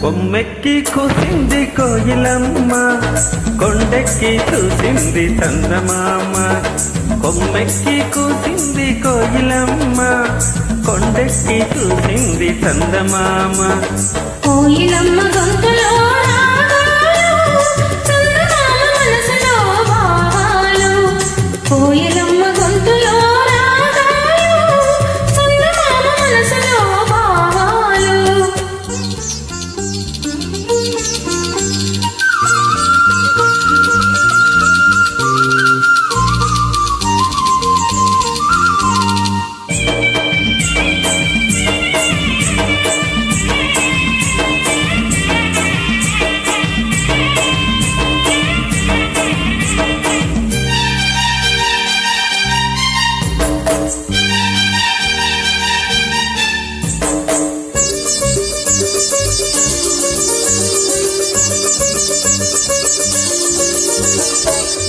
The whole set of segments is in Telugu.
కొమ్మెక్కి కూసింది కోయిలమ్మ, కొండెక్కి చూసింది చందమామ. కొమ్మెక్కి కూసింది కోయిలమ్మ, కొండెక్కి చూసింది చందమామ. కోయిలమ్మ గొంతులో రాగాలు, చందమామ మనసులో భావాలు. కోయిలమ్మ గొంతులో రాగాలు, చందమామ మనసులో భావాలు.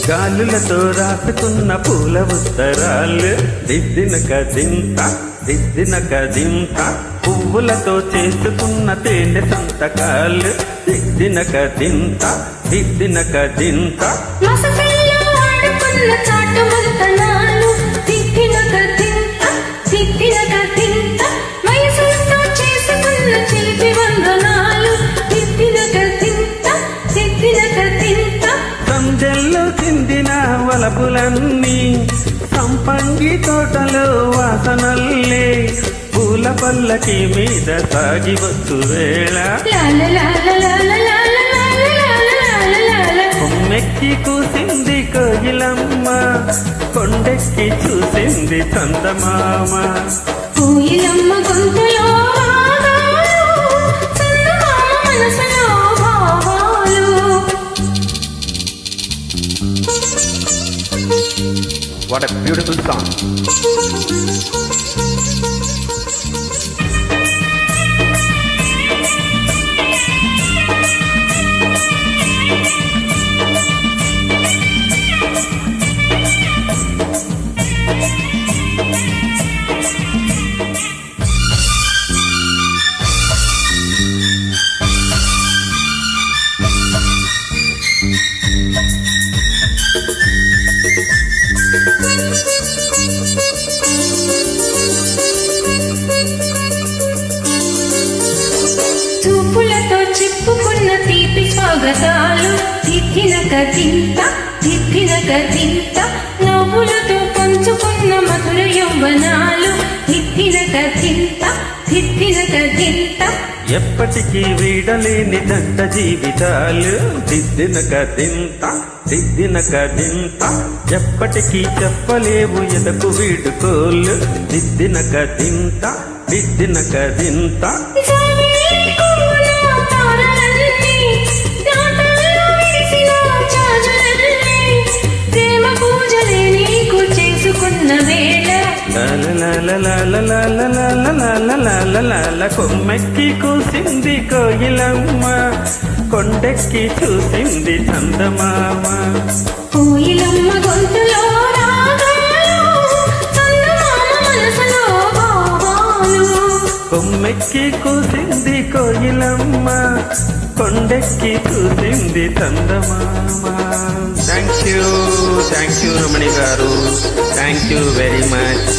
గాలులతో రాసుకున్న పూల ఉత్తరాలు, దిద్దిన కదింత దిద్దిన కదింత. పువ్వులతో చేసుకున్న తేనె సంతకాలు, దిద్దిన కదింత దిద్దిన కదింత. మసకల్లో ఆడుకున్న చాటు మంతనాలు, దిద్దిన కదింత దిద్దిన కదింత. వయసులతో చేసుకున్న చిలిపి వందనాలు, దిద్దిన కదింత దిద్దిన కదింత. సందెల్లో చిందిన వలపులన్నీ, సంపంగి తోటలో వాసనల్లే. పూల పల్లకి మీద సాగి వచ్చు వేళ, కొమ్మెక్కి కూసింది కోయిలమ్మ, కొండెక్కి చూసింది చందమామ. కోయిలమ్మ గొంతులో రాగాలు, చందమామ మనసులో భావాలు. What a beautiful song. చూపులతో చెప్పుకున్న తీపి స్వాగతాలు, దిద్దిన కదింత దిద్దిన కదింత. నవ్వులతో పంచుకున్న మధుర యౌవనాలు, దిద్దిన కదింత దిద్దిన కదింత. ఎప్పటికీ వీడలేని జంట జీవితాలు, దిద్దిన కదింత దిద్దిన కదింత. ఎప్పటికీ చెప్పలేవు ఎదకు వీడుకోలు, దిద్దిన కదింత దిద్దిన కదింత. కొమ్మెక్కి కూసింది కోయిలమ్మ, కొండెక్కి చూసింది చందమామ. కోయిలమ్మ గొంతులో రాగాలు, చందమామ మనసులో భావాలు. కొమ్మెక్కి కూసింది కోయిలమ్మ, కొండెక్కి చూసింది చందమామ. థ్యాంక్ యూ రమణి గారు, థ్యాంక్ యూ వెరీ మచ్.